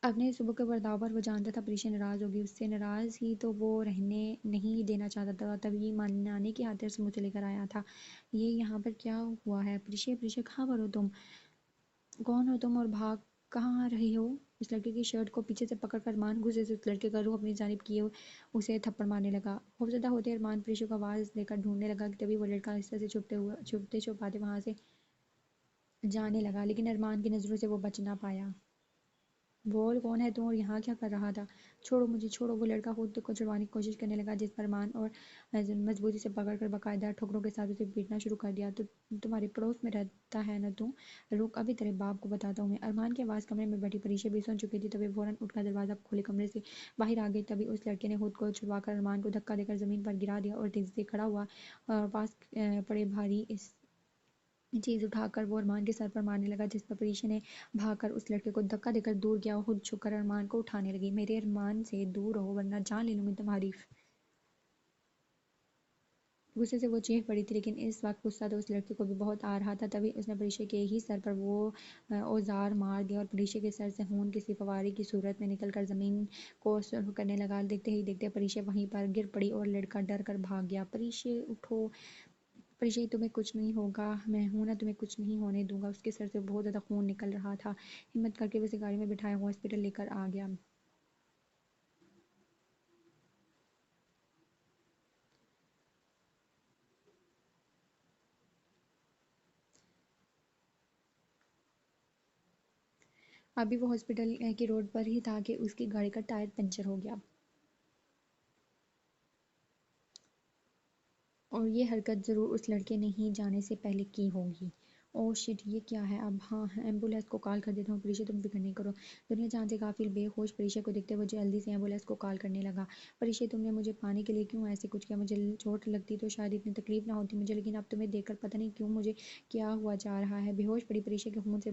اپنے صبح کے برداؤ پر وہ جانتا تھا پریشا ناراض ہوگی اس سے، ناراض ہی تو وہ رہنے نہیں دینا چاہتا تھا، تبھی منانے کی خاطر سموسے لے کر آیا تھا۔ یہ یہاں پر کیا ہوا ہے؟ پریشا کہاں پر ہو تم؟ کون ہو تم اور بھاگ کہاں رہے ہو؟ اس لڑکے کی شرٹ کو پیچھے سے پکڑ کر ارمان غصے سے اس لڑکے کا روح اپنی جانب کیے اسے تھپڑ مارنے لگا۔ خوفزدہ ہوتے ارمان پریشا کو آواز دے کر ڈھونڈنے لگا کہ تبھی وہ لڑکا آہستہ سے چھپتے چھپاتے وہاں سے جانے لگا، لیکن ارمان کی نظروں سے وہ بچ نہ پایا۔ بول کون ہے تم اور یہاں کیا کر رہا تھا؟ چھوڑو مجھے، چھوڑو۔ وہ لڑکا خود کو چھڑوانے کی کوشش کرنے لگا، جس پر ارمان اور مضبوطی سے پکڑ کر باقاعدہ ٹھوکروں کے ساتھ اسے پیٹنا شروع کر دیا۔ تو تمہارے پڑوس میں رہتا ہے نا تو رک، ابھی تیرے باپ کو بتاتا ہوں میں۔ ارمان کی آواز کمرے میں بیٹھی پریشا بھی سن چکی تھی، تبھی فوراً اٹھ کر دروازہ کھولے کمرے سے باہر آ گئی۔ تبھی اس لڑکے نے خود کو چھڑوا کر ارمان کو دھکا دے کر زمین پر گرا دیا اور تیزی سے کھڑا ہوا اور پاس پڑے بھاری چیز اٹھا کر وہ ارمان کے سر پر مارنے لگا، جس پر پریشا نے بھاگ کر اس لڑکے کو دھکا دے کر دور کیا اور خود جھک کر ارمان کو اٹھانے لگی۔ میرے ارمان سے دور رہو ورنہ جان لے لوں گی تمہاری۔ غصے سے وہ چیخ پڑی تھی، لیکن اس وقت غصہ تو اس لڑکے کو بھی بہت آ رہا تھا۔ تبھی اس نے پریشا کے ہی سر پر وہ اوزار مار دیا اور پریشا کے سر سے خون کسی فوارے کی صورت میں نکل کر زمین کو سرخ کرنے لگا۔ دیکھتے ہی دیکھتے پریشا وہیں پر گر پڑی اور لڑکا ڈر کر بھاگ گیا۔ پریشا اٹھو، پریشا تمہیں کچھ نہیں ہوگا، میں ہوں نا، تمہیں کچھ نہیں ہونے دوں گا۔ اس کے سر سے بہت زیادہ خون نکل رہا تھا۔ ہمت کر کے وہ اسے گاڑی میں بٹھائے ہاسپٹل لے کر آ گیا۔ ابھی وہ ہاسپٹل کی روڈ پر ہی تھا کہ اس کی گاڑی کا ٹائر پنچر ہو گیا، اور یہ حرکت ضرور اس لڑکے نے ہی جانے سے پہلے کی ہوگی۔ اوہ شٹ، یہ کیا ہے اب؟ ہاں ایمبولینس کو کال کر دیتا ہوں۔ پریشا تم فکر نہیں کرو۔ دنیا جہاں سے غافل بے ہوش پریشا کو دیکھتے وہ جلدی سے ایمبولینس کو کال کرنے لگا۔ پریشا تم نے مجھے پانے کے لیے کیوں ایسے کچھ کیا؟ مجھے چوٹ لگتی تو شاید اتنی تکلیف نہ ہوتی مجھے، لیکن اب تمہیں دیکھ کر پتہ نہیں کیوں مجھے کیا ہوا جا رہا ہے۔ بے ہوش پڑی پریشا کے خون سے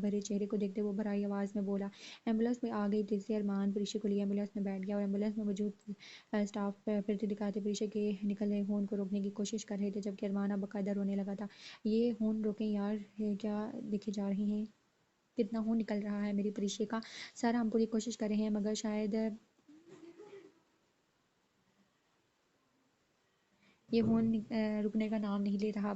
بھرے چہرے کو دیکھتے وہ بھرائی آواز میں بولا، ایمبولینس میں آ گئی تیزی سے۔ ارمان پریشا کو لیے ایمبولینس میں بیٹھ گیا اور ایمبولینس میں موجود اسٹاف پھرتے دکھاتے پریشا کے نکل رہے خون کو روکنے کی کوشش کر رہے تھے، جبکہ ارمان اب باقاعدہ رونے لگا تھا۔ یہ خون روکیں یار، کیا دیکھے جا رہے ہیں؟ کتنا خون نکل رہا ہے میری پریشا کا۔ سر ہم پوری کوشش کر رہے ہیں مگر شاید یہ خون رکنے کا نام نہیں لے رہا۔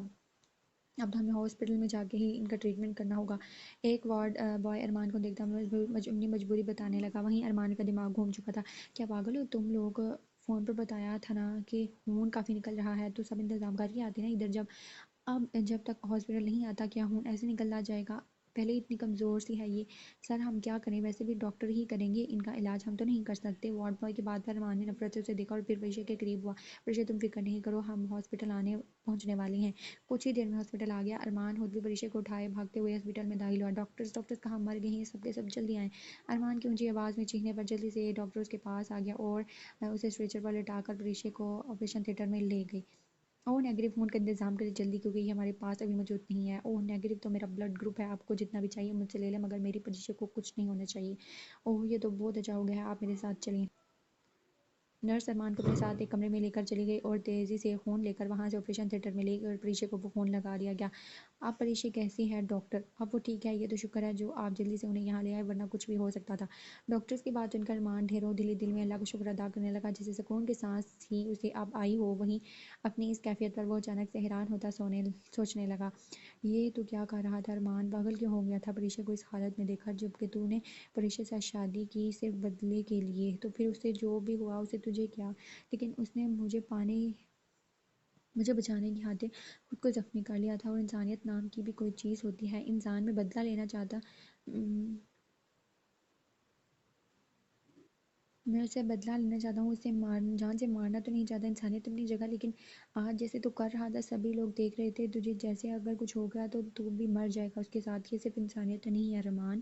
اب ہمیں ہاسپٹل میں جا کے ہی ان کا ٹریٹمنٹ کرنا ہوگا۔ ایک وارڈ بوائے ارمان کو دیکھتا اپنی مجبوری بتانے لگا۔ وہیں ارمان کا دماغ گھوم چکا تھا۔ کیا پاگل ہو تم لوگ؟ فون پر بتایا تھا نا کہ خون کافی نکل رہا ہے تو سب انتظام کر کے آتے نا ادھر، جب تک ہاسپٹل نہیں آتا کیا خون ایسے نکلنا جائے گا؟ پہلے اتنی کمزور سی ہے یہ۔ سر ہم کیا کریں، ویسے بھی ڈاکٹر ہی کریں گے ان کا علاج، ہم تو نہیں کر سکتے۔ وارڈ بوائے کی بات پر ارمان نے نفرت سے اسے دیکھا اور پھر پریشا کے قریب ہوا۔ پریشا تم فکر نہیں کرو، ہم ہاسپٹل پہنچنے والے ہیں۔ کچھ ہی دیر میں ہاسپٹل آ گیا۔ ارمان خود بھی پریشا کو اٹھائے بھاگتے ہوئے ہاسپٹل میں داخل ہوا۔ ڈاکٹرز کہاں، مر گئے ہیں سب کے سب، جلدی آئیں۔ ارمان کی اونچی آواز میں چیخنے پر جلدی سے ڈاکٹر اس کے پاس آ گیا اور اسے اسٹریچر پر لٹا کر پریشا کو آپریشن تھیٹر میں لے گئی۔ اوہ نیگیٹو خون کا انتظام کریں جلدی، کیونکہ یہ ہمارے پاس ابھی موجود نہیں ہے۔ اوہ نیگیٹو تو میرا بلڈ گروپ ہے، آپ کو جتنا بھی چاہیے مجھ سے لے لیں مگر میری پریشا کو کچھ نہیں ہونا چاہیے۔ اوہ یہ تو بہت اچھا ہو گیا ہے، آپ میرے ساتھ چلیں۔ نرس ارمان کو اپنے ساتھ ایک کمرے میں لے کر چلی گئی اور تیزی سے خون لے کر وہاں سے آپریشن تھیٹر میں لے کر پریشا کو وہ خون لگا دیا گیا۔ اب پریشا کیسی ہے ڈاکٹر؟ اب وہ ٹھیک ہے، یہ تو شکر ہے جو آپ جلدی سے انہیں یہاں لے آئے ورنہ کچھ بھی ہو سکتا تھا۔ ڈاکٹرز کی بات سن کر ارمان ڈھیروں دل میں اللہ کا شکر ادا کرنے لگا، جسے سکون کی سانس ہی اسے اب آئی ہو۔ وہیں اپنی اس کیفیت پر وہ اچانک سے حیران ہوتا سوچنے لگا، یہ تو کیا کر رہا تھا ارمان؟ پاگل کیوں ہو گیا تھا پریشا کو اس حالت میں دیکھ کر؟ جبکہ تو نے پریشا سے شادی کی صرف بدلے کے لیے، تو پھر اس سے جو بھی ہوا اسے تجھے کیا؟ لیکن اس نے مجھے بچانے کی خاطر خود کو زخمی کر لیا تھا، اور انسانیت نام کی بھی کوئی چیز ہوتی ہے۔ انسان میں بدلہ لینا چاہتا، میں اسے بدلہ لینا چاہتا ہوں، اسے جان سے مارنا تو نہیں چاہتا۔ انسانیت اپنی جگہ، لیکن آج جیسے تو کر رہا تھا سبھی لوگ دیکھ رہے تھے تجھے، جیسے اگر کچھ ہو گیا تو تو بھی مر جائے گا اس کے ساتھ۔ یہ صرف انسانیت نہیں ہے ارمان۔